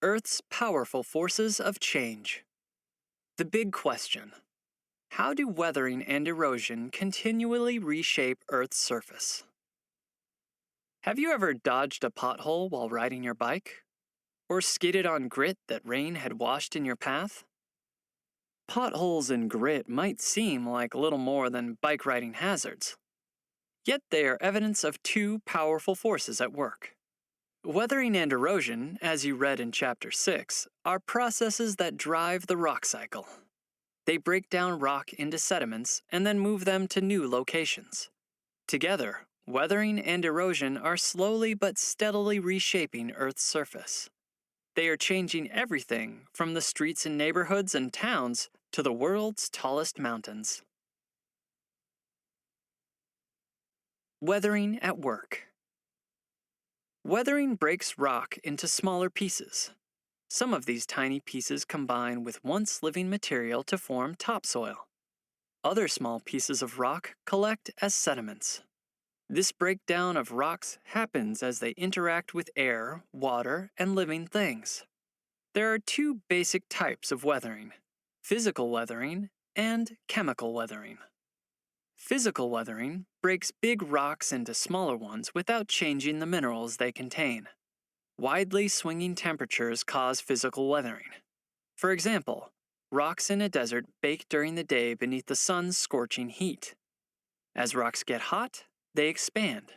Earth's powerful forces of change. The big question: how do weathering and erosion continually reshape Earth's surface? Have you ever dodged a pothole while riding your bike? Or skidded on grit that rain had washed in your path? Potholes and grit might seem like little more than bike riding hazards. Yet they are evidence of two powerful forces at work. Weathering and erosion, as you read in Chapter 6, are processes that drive the rock cycle. They break down rock into sediments and then move them to new locations. Together, weathering and erosion are slowly but steadily reshaping Earth's surface. They are changing everything from the streets in neighborhoods and towns to the world's tallest mountains. Weathering at work. Weathering breaks rock into smaller pieces. Some of these tiny pieces combine with once living material to form topsoil. Other small pieces of rock collect as sediments. This breakdown of rocks happens as they interact with air, water, and living things. There are two basic types of weathering: physical weathering and chemical weathering. Physical weathering breaks big rocks into smaller ones without changing the minerals they contain. Widely swinging temperatures cause physical weathering. For example, rocks in a desert bake during the day beneath the sun's scorching heat. As rocks get hot, they expand.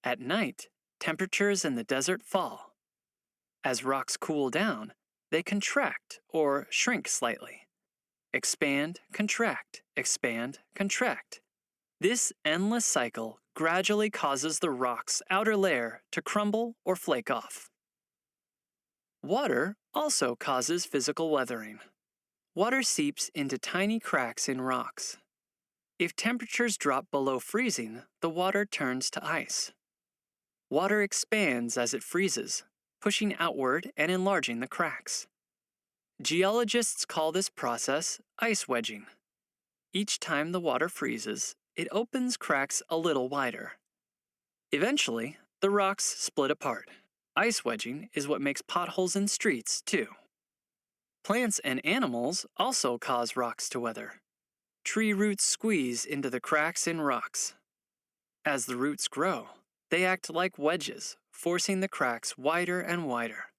At night, temperatures in the desert fall. As rocks cool down, they contract or shrink slightly. Expand, contract, expand, contract. This endless cycle gradually causes the rock's outer layer to crumble or flake off. Water also causes physical weathering. Water seeps into tiny cracks in rocks. If temperatures drop below freezing, the water turns to ice. Water expands as it freezes, pushing outward and enlarging the cracks. Geologists call this process ice wedging. Each time the water freezes, it opens cracks a little wider. Eventually, the rocks split apart. Ice wedging is what makes potholes in streets, too. Plants and animals also cause rocks to weather. Tree roots squeeze into the cracks in rocks. As the roots grow, they act like wedges, forcing the cracks wider and wider.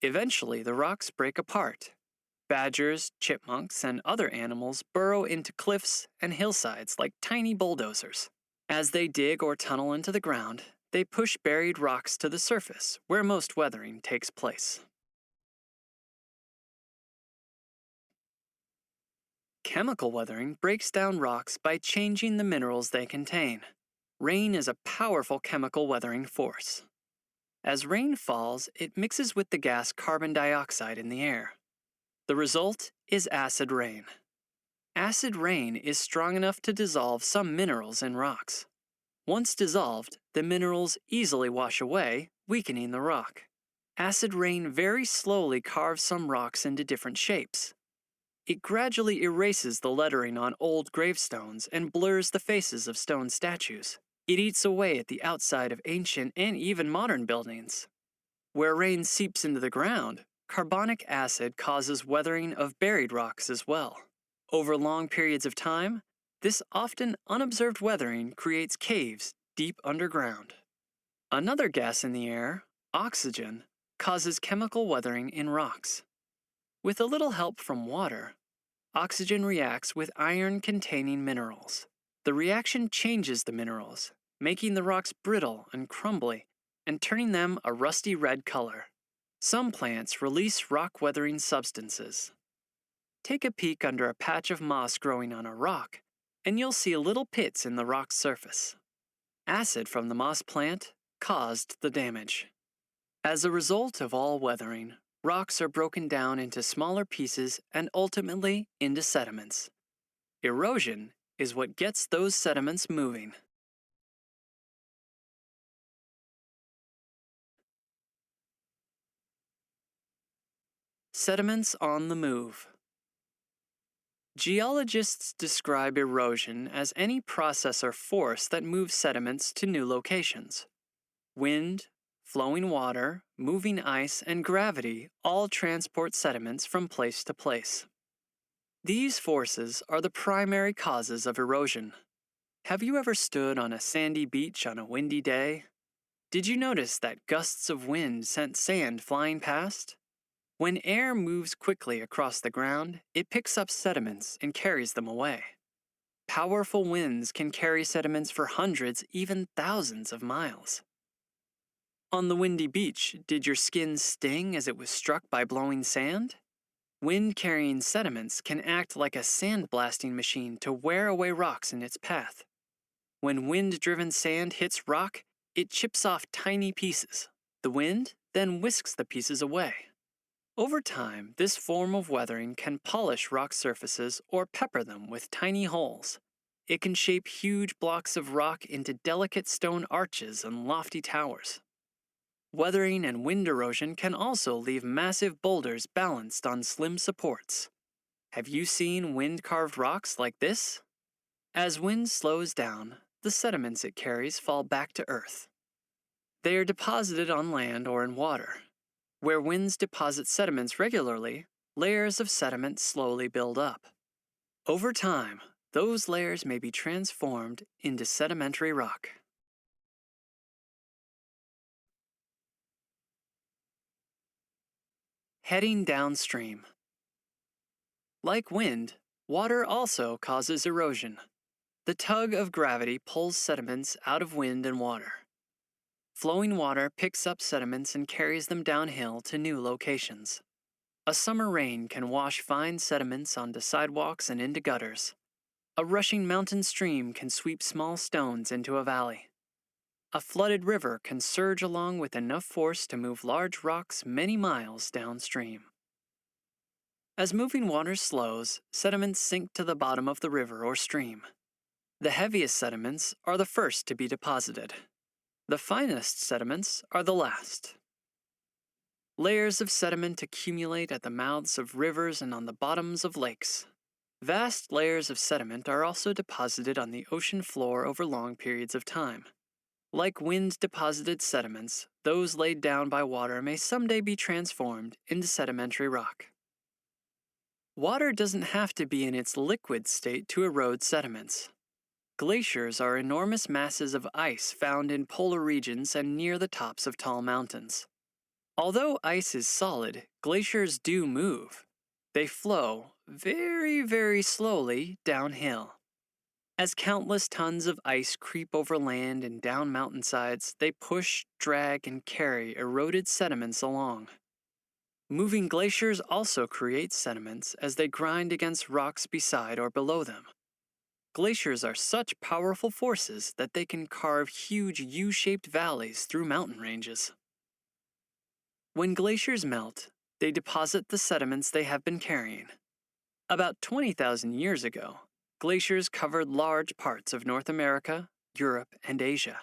Eventually, the rocks break apart. Badgers, chipmunks, and other animals burrow into cliffs and hillsides like tiny bulldozers. As they dig or tunnel into the ground, they push buried rocks to the surface, where most weathering takes place. Chemical weathering breaks down rocks by changing the minerals they contain. Rain is a powerful chemical weathering force. As rain falls, it mixes with the gas carbon dioxide in the air. The result is acid rain. Acid rain is strong enough to dissolve some minerals in rocks. Once dissolved, the minerals easily wash away, weakening the rock. Acid rain very slowly carves some rocks into different shapes. It gradually erases the lettering on old gravestones and blurs the faces of stone statues. It eats away at the outside of ancient and even modern buildings. Where rain seeps into the ground, carbonic acid causes weathering of buried rocks as well. Over long periods of time, this often unobserved weathering creates caves deep underground. Another gas in the air, oxygen, causes chemical weathering in rocks. With a little help from water, oxygen reacts with iron-containing minerals. The reaction changes the minerals, making the rocks brittle and crumbly and turning them a rusty red color. Some plants release rock-weathering substances. Take a peek under a patch of moss growing on a rock, and you'll see little pits in the rock's surface. Acid from the moss plant caused the damage. As a result of all weathering, rocks are broken down into smaller pieces and ultimately into sediments. Erosion is what gets those sediments moving. Sediments on the move. Geologists describe erosion as any process or force that moves sediments to new locations. Wind, flowing water, moving ice, and gravity all transport sediments from place to place. These forces are the primary causes of erosion. Have you ever stood on a sandy beach on a windy day? Did you notice that gusts of wind sent sand flying past? When air moves quickly across the ground, it picks up sediments and carries them away. Powerful winds can carry sediments for hundreds, even thousands of miles. On the windy beach, did your skin sting as it was struck by blowing sand? Wind-carrying sediments can act like a sandblasting machine to wear away rocks in its path. When wind-driven sand hits rock, it chips off tiny pieces. The wind then whisks the pieces away. Over time, this form of weathering can polish rock surfaces or pepper them with tiny holes. It can shape huge blocks of rock into delicate stone arches and lofty towers. Weathering and wind erosion can also leave massive boulders balanced on slim supports. Have you seen wind-carved rocks like this? As wind slows down, the sediments it carries fall back to Earth. They are deposited on land or in water. Where winds deposit sediments regularly, layers of sediment slowly build up. Over time, those layers may be transformed into sedimentary rock. Heading downstream. Like wind, water also causes erosion. The tug of gravity pulls sediments out of wind and water. Flowing water picks up sediments and carries them downhill to new locations. A summer rain can wash fine sediments onto sidewalks and into gutters. A rushing mountain stream can sweep small stones into a valley. A flooded river can surge along with enough force to move large rocks many miles downstream. As moving water slows, sediments sink to the bottom of the river or stream. The heaviest sediments are the first to be deposited. The finest sediments are the last. Layers of sediment accumulate at the mouths of rivers and on the bottoms of lakes. Vast layers of sediment are also deposited on the ocean floor over long periods of time. Like wind-deposited sediments, those laid down by water may someday be transformed into sedimentary rock. Water doesn't have to be in its liquid state to erode sediments. Glaciers are enormous masses of ice found in polar regions and near the tops of tall mountains. Although ice is solid, glaciers do move. They flow very, very slowly downhill. As countless tons of ice creep over land and down mountainsides, they push, drag, and carry eroded sediments along. Moving glaciers also create sediments as they grind against rocks beside or below them. Glaciers are such powerful forces that they can carve huge U-shaped valleys through mountain ranges. When glaciers melt, they deposit the sediments they have been carrying. About 20,000 years ago, glaciers covered large parts of North America, Europe, and Asia.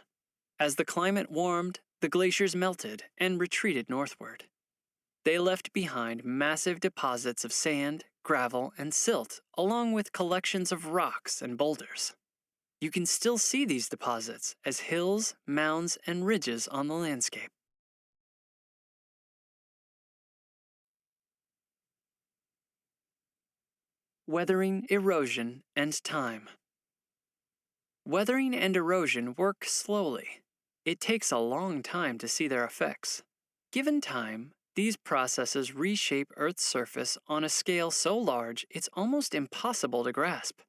As the climate warmed, the glaciers melted and retreated northward. They left behind massive deposits of sand, gravel, and silt, along with collections of rocks and boulders. You can still see these deposits as hills, mounds, and ridges on the landscape. Weathering, erosion, and time. Weathering and erosion work slowly. It takes a long time to see their effects. Given time, these processes reshape Earth's surface on a scale so large it's almost impossible to grasp.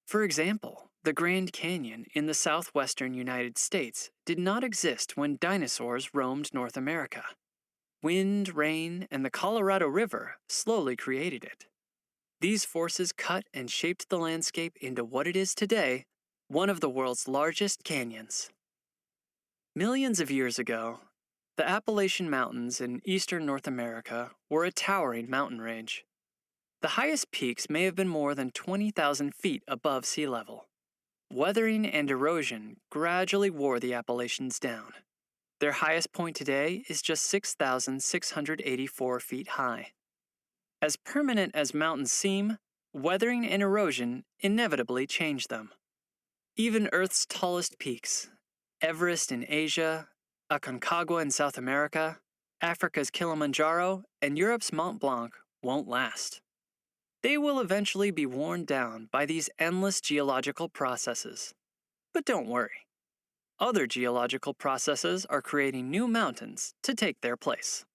For example, the Grand Canyon in the southwestern United States did not exist when dinosaurs roamed North America. Wind, rain, and the Colorado River slowly created it. These forces cut and shaped the landscape into what it is today, one of the world's largest canyons. Millions of years ago, the Appalachian Mountains in eastern North America were a towering mountain range. The highest peaks may have been more than 20,000 feet above sea level. Weathering and erosion gradually wore the Appalachians down. Their highest point today is just 6,684 feet high. As permanent as mountains seem, weathering and erosion inevitably change them. Even Earth's tallest peaks, Everest in Asia, Aconcagua in South America, Africa's Kilimanjaro, and Europe's Mont Blanc won't last. They will eventually be worn down by these endless geological processes. But don't worry. Other geological processes are creating new mountains to take their place.